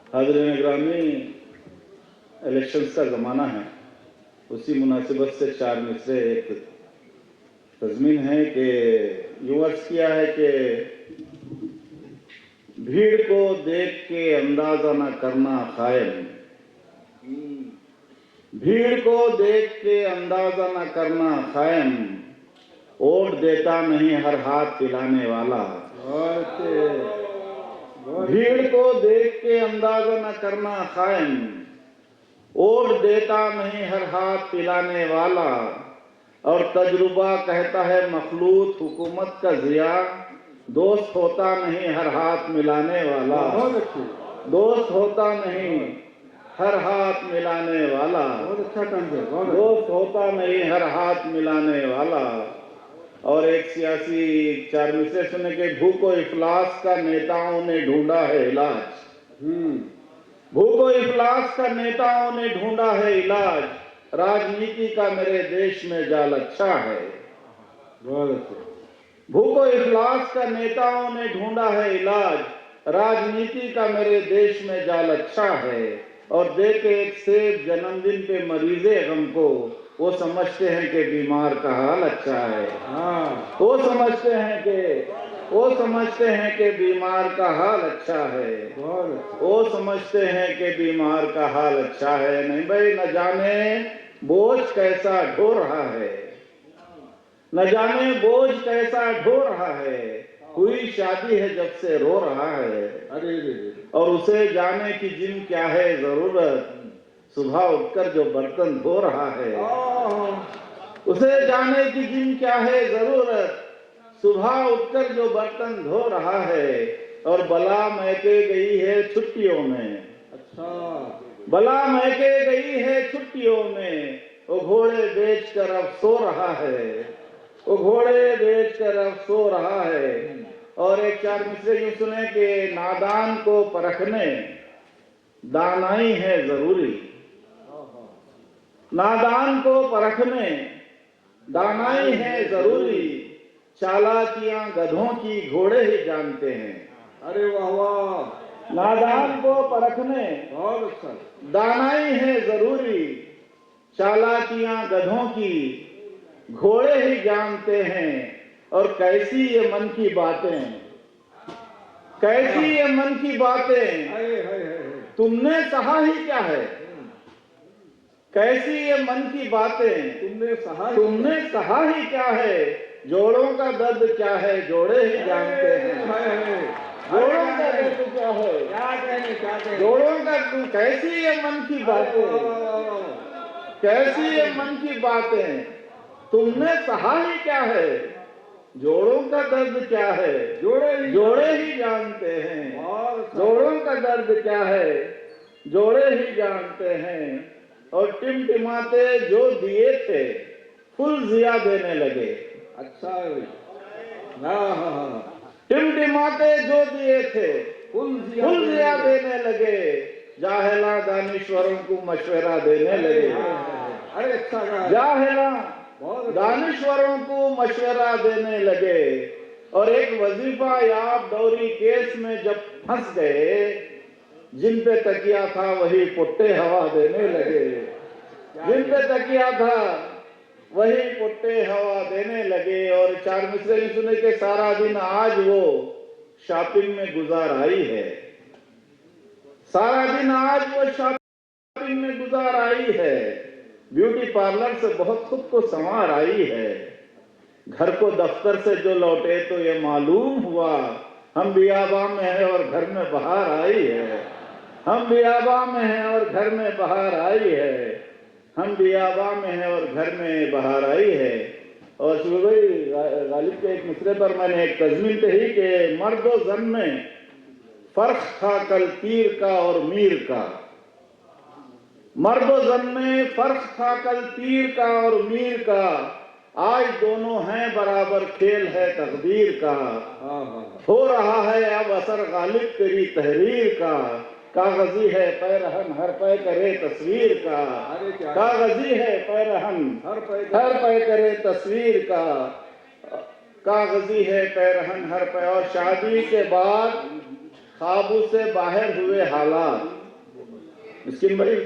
हाज़रीन ग्रामी, इलेक्शंस का ज़माना है, उसी मुनासिबत से चार मिसरे एक तज़मीन है कि यूँ अर्ज़ किया है कि भीड़ को देख के अंदाज़ा न करना ख़ाइन, भीड़ को देख के अंदाज़ा न करना ख़ाइन, वोट देता नहीं हर हाथ पिलाने वाला। भीड़ को देख के अंदाज़ा न करना ख़ाइन, वोट देता नहीं हर हाथ पिलाने वाला। और तजुर्बा कहता है मखलूत हुकूमत का ज़िया, दोस्त होता नहीं हर हाथ मिलाने वाला। दोस्त होता नहीं हर हाथ मिलाने वाला। दोस्त होता नहीं हर हाथ मिलाने वाला। और एक सियासी चार मिसरे सुने के भूखो इफलास का नेताओं ने ढूंढा है इलाज। भूखो इफलास का नेताओं ने ढूंढा है इलाज, राजनीति का मेरे देश में जाल अच्छा है। भूखो इफलास का नेताओं ने ढूंढा है इलाज, राजनीति का मेरे देश में जाल अच्छा है। और देखे एक सेब जन्मदिन पे मरीजे गम को, वो समझते हैं कि बीमार का हाल अच्छा है। वो समझते हैं कि बीमार का हाल अच्छा है। वो समझते हैं कि बीमार का हाल अच्छा है। नहीं भाई, न जाने बोझ कैसा ढो रहा है, न जाने बोझ कैसा ढो रहा है। हुई शादी है जब से रो रहा है। और उसे जाने की जिन क्या है जरूरत, सुबह उठकर जो बर्तन धो रहा है। उसे जाने की जिन क्या है जरूरत, सुबह उठकर जो बर्तन धो रहा है। और बला महके गई है छुट्टियों में। बला महके गई है छुट्टियों में, वो घोड़े बेच कर अब सो रहा है। वो घोड़े बेच कर अब सो रहा है। और एक चार मिसरे यूं सुने कि नादान को परखने दानाई है जरूरी। नादान को परखने दानाई है जरूरी, चालाकियां गधों की घोड़े ही जानते हैं। अरे वाह वाह। नादान को परखने बहुत अच्छा। दानाई है जरूरी, चालाकियां गधों की घोड़े ही जानते हैं। और कैसी ये मन की बातें, कैसी ये मन की बातें, तुमने सहा ही क्या है। कैसी ये मन की बातें, तुमने सहा ही क्या है। जोड़ों का दर्द क्या है जोड़े ही जानते हैं। जोड़ों का दर्द क्या है, जोड़ों का। कैसी ये मन की बातें, कैसी ये मन की बातें, तुमने सहा ही क्या है। जोड़ों का दर्द क्या है जोड़े ही जानते हैं। जोड़ों का दर्द क्या है जोड़े ही जानते हैं। और टिमटिमाते जो दिए थे फुल जिया देने लगे। अच्छा है। टिमटिमाते जो दिए थे फुल जिया देने लगे। जाहिला दानिश्वरों को मशवरा देने लगे। अरे अच्छा। जाहिला दानिश्वरों को मशवरा देने लगे। और एक वजीफा याब दौरी केस में जब फंस गए, जिन पे तकिया था वही पुट्टे हवा देने लगे। जिन पे तकिया था वही पुट्टे हवा देने लगे। और चार मिसरे सुने के सारा दिन आज वो शॉपिंग में गुजार आई है। सारा दिन आज वो शॉपिंग में गुजार आई है। ब्यूटी पार्लर से बहुत खुद को संवार आई है। घर को दफ्तर से जो लौटे तो ये मालूम हुआ, हम बियाबा में हैं और घर में बहार आई है। हम बियाबा में हैं और घर में बहार आई है। हम बियाबा में हैं और घर में बहार आई है। और भाई गालिब के एक मिसरे पर मैंने एक तज़मीन कही कि मर्द व ज़न में फर्क था कल तीर का और मीर का। मर्द व ज़न में फर्क था कल तीर का और मीर का, आज दोनों हैं बराबर खेल है तकदीर का। हो रहा है अब असर गालिब तेरी तहरीर का, कागजी है पैरहन हर पै करे तस्वीर का। कागजी है पैरहन हर पै करे तस्वीर का, कागजी है पैरहन हर पै। और शादी के बाद काबू से बाहर हुए हालात। मिस्किन भाई,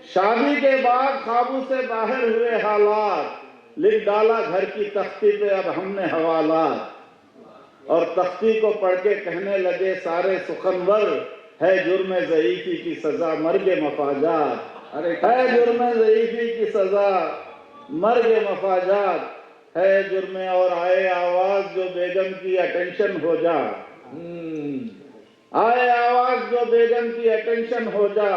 शादी के बाद काबू से बाहर हुए हालात, लिख डाला घर की तख्ती पे अब हमने हवालात। और तख्ती को पढ़ के कहने लगे सारे सुखनवर, है जुर्म ज़ईफ़ी की सजा मर्ग मफाजात। अरे है जुर्म ज़ईफ़ी की सजा मर्ग मफाजात, है जुर्म और आए आवाज जो बेगम की अटेंशन हो जा। आए आवाज जो बेगम की अटेंशन हो जा,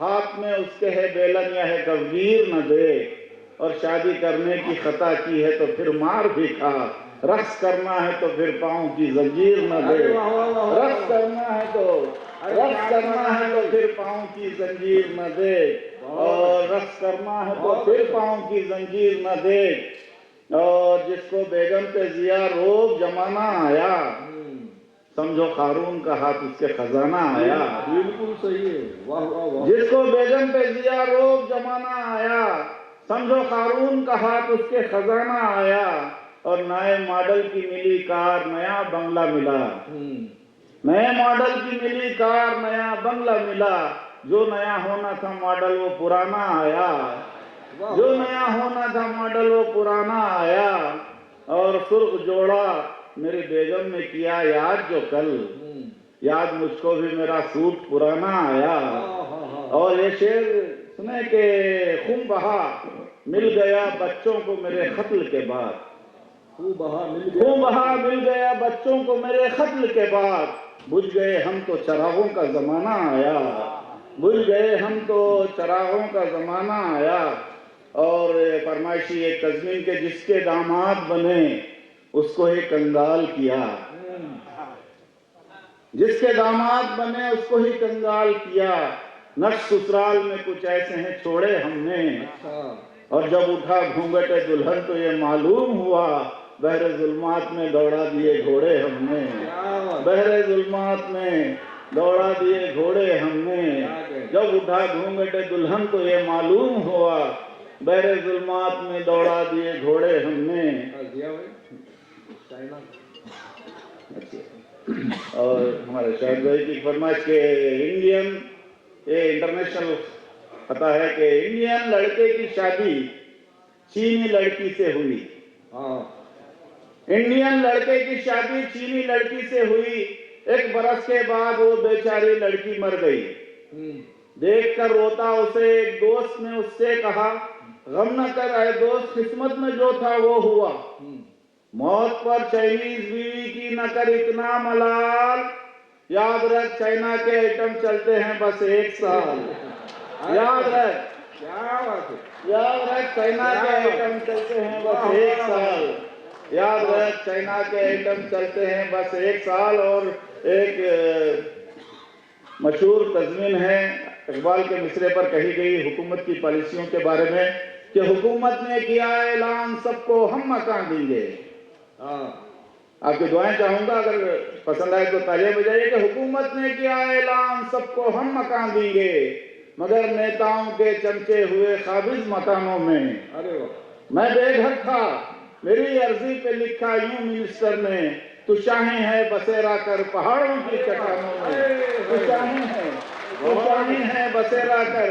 हाथ में उसके है बेलन या है कबीर न दे। और शादी करने की खता की है तो फिर मार भी खा, रक्स करना है तो फिर पाँव की जंजीर न दे। अरे वाह वाह वाह। रक्स करना है तो रक्स करना है तो फिर पाँव की जंजीर न दे। और रक्स करना है तो फिर पाँव की जंजीर न दे। और जिसको बेगम पे जिया रोब जमाना आया, समझो कारून का हाथ उसके खजाना आया। बिल्कुल सही है, वाह वाह वाह। जिसको बेगम पे जिया रोब जमाना आया, समझो कारून का हाथ उसके खजाना आया। और नए मॉडल की मिली कार नया बंगला मिला। नए मॉडल की मिली कार नया बंगला मिला। जो नया होना था मॉडल वो पुराना आया। जो नया होना था मॉडल वो पुराना आया। और सुर्ख जोड़ा मेरी बेगम ने किया याद जो कल, याद मुझको भी मेरा सूट पुराना आया। और ये शेर सुने के खून बहा मिल गया बच्चों को मेरे खत्ल के बाद। खून बहा मिल गया बच्चों को मेरे खत्ल के बाद। बुझ गए हम तो चरागों का जमाना आया। बुझ गए हम तो चरागों का जमाना आया। और फरमाइशी एक तज़मीन के जिसके दामाद बने उसको ही कंगाल किया। जिसके दामाद बने उसको ही कंगाल किया। नक्श ससुराल में कुछ ऐसे हैं छोड़े हमने। और जब उठा घूंघट दुल्हन तो ये मालूम हुआ, बहरे जुल्मात में दौड़ा दिए घोड़े हमने। बहरे जुल्मात में दौड़ा दिए घोड़े हमने। जब उठा घूंघट दुल्हन तो ये मालूम हुआ, बहरे जुल्मात में दौड़ा दिए घोड़े हमने। और हमारे शायद भाई की फरमाइश के इंडियन ये इंटरनेशनल पता है कि इंडियन लड़के की शादी चीनी लड़की से हुई। इंडियन लड़के की शादी चीनी लड़की से हुई। 1 बरस के बाद वो बेचारी लड़की मर गई। देखकर रोता उसे एक दोस्त ने उससे कहा, गम न कर आए दोस्त, किस्मत में जो था वो हुआ। मौत पर चाइनीज बीवी की न कर इतना मलाल, याद रख चाइना के आइटम चलते हैं बस 1 साल। याद रख, याद रख चाइना के आइटम चलते हैं बस 1 साल। याद रख चाइना के आइटम चलते हैं बस 1 साल। और एक मशहूर तज़मीन है इकबाल के मिसरे पर कही गई हुकूमत की पॉलिसियों के बारे में कि हुकूमत ने किया ऐलान सबको हम मकान देंगे। आपकी दुआएं चाहूंगा, अगर पसंद आए तो तालियां बजाइए कि हुकूमत ने किया ऐलान सबको हम मकान देंगे, मगर नेताओं के चमचे हुए काबिज मकानों में। अरे मैं बेघर था, मेरी अर्जी पे लिखा यूं मिनिस्टर ने, तू शाही है बसेरा कर पहाड़ों की चट्टानों में। तू शाही है, तू शाही है बसेरा कर,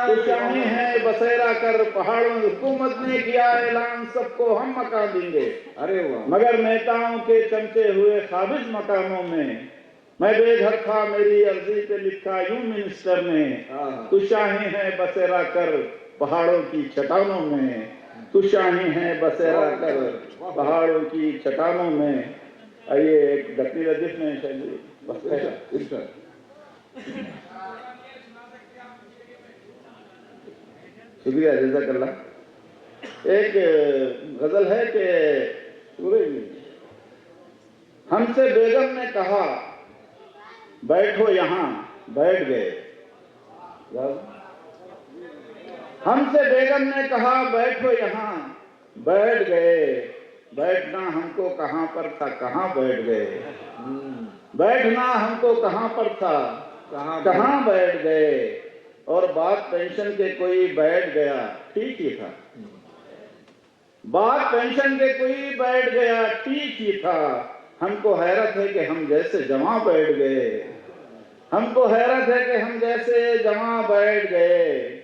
तू शाही है बसेरा कर पहाड़ों। हुकूमत ने किया ऐलान सबको हम मकान देंगे, अरे वाह, मगर नेताओं के चमचे हुए काबिज मकानों में। मैं बेघर था, मेरी अर्जी पे लिखा यूं मिनिस्टर ने, तू शाही है बसेरा कर पहाड़ों की चट्टानों में। तू शाही है बसेरा कर पहाड़ों की चट्टानों में। आइए एक दखनी रदीफ में शुक्रिया जज़ाकल्लाह। एक गजल है कि हमसे बेगम ने कहा बैठो यहाँ, बैठ गए। हमसे बेगम ने कहा बैठो यहाँ, बैठ गए। बैठना हमको कहाँ पर था, कहाँ बैठ गए। बैठना हमको कहाँ पर था, कहाँ बैठ गए। और बात पेंशन के कोई बैठ गया, ठीक ही था। बात पेंशन के कोई बैठ गया, ठीक ही था। हमको हैरत है कि हम जैसे जमा बैठ गए, हमको हैरत है कि हम जैसे जमा बैठ गए।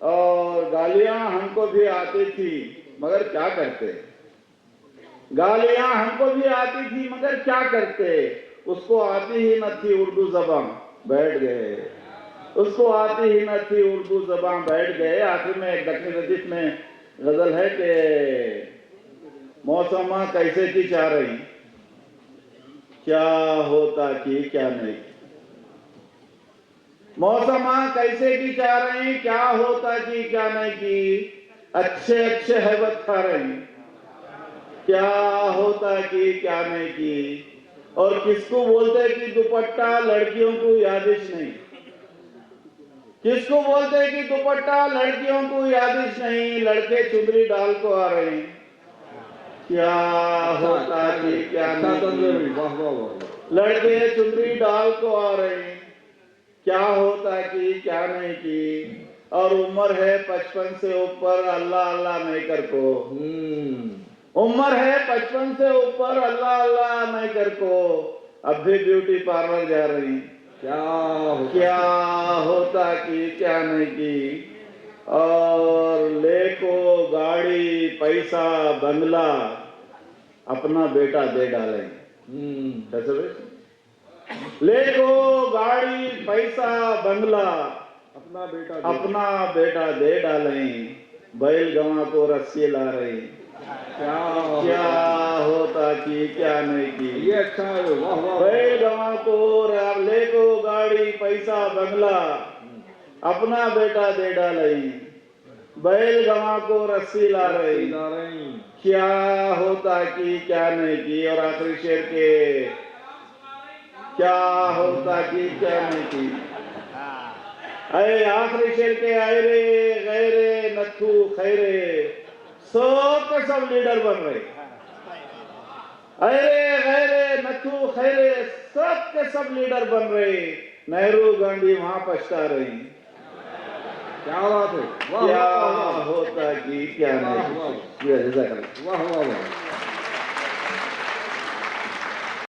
और गालियां हमको भी आती थी मगर क्या करते, गालियां हमको भी आती थी मगर क्या करते। उसको आती ही न थी उर्दू जबान, बैठ गए, उसको आती ही न थी उर्दू जबान, बैठ गए। आखिर में एक दक्षिण रदीफ में गजल है कि मौसमा कैसे की चाह रही, क्या होता कि क्या नहीं, मौसमा कैसे की चाह रही, क्या होता कि क्या नहीं की, अच्छे अच्छे हैबत खा रही, क्या होता कि क्या नहीं की। और किसको बोलते कि दुपट्टा लड़कियों को यादिश नहीं, किसको बोलते कि दुपट्टा लड़कियों को यादिश नहीं, लड़के चुंदरी डाल को आ रहे हैं, क्या होता कि क्या नहीं, वाह वाह वाह, लड़के चुंदरी डाल को आ रहे हैं, क्या होता कि क्या नहीं की। और उम्र है 55 से ऊपर, अल्लाह अल्लाह नहीं कर को, उम्र है 55 से ऊपर, अल्लाह अल्लाह नहीं कर को, अब भी ब्यूटी पार्लर जा रही, क्या होता कि क्या नहीं की। और लेको गाड़ी पैसा बंगला, अपना बेटा दे डालें, कैसे भाई, लेको गाड़ी पैसा बंगला, अपना बेटा दे डालें, बैल गंवा को रस्सी ला रही, क्या होता कि क्या नहीं की। ये अच्छा है, वाह वाह। बैल गंवा को लेको गाड़ी पैसा बंगला, अपना बेटा दे डालें, बैल गंवा को रस्सी ला रही, क्या होता कि क्या नहीं की। और आखिरी शेर के, क्या होता कि क्या नहीं की। अरे आखिरी शेर के, आए रे गैरे नथु खैरे, सब के सब लीडर बन रहे, अरे गैरे नथु खैरे, सब के सब लीडर बन रहे। नेहरू गांधी वहां पछता रही, क्या बात है, क्या होता कि क्या नहीं। वाह वाह वाह।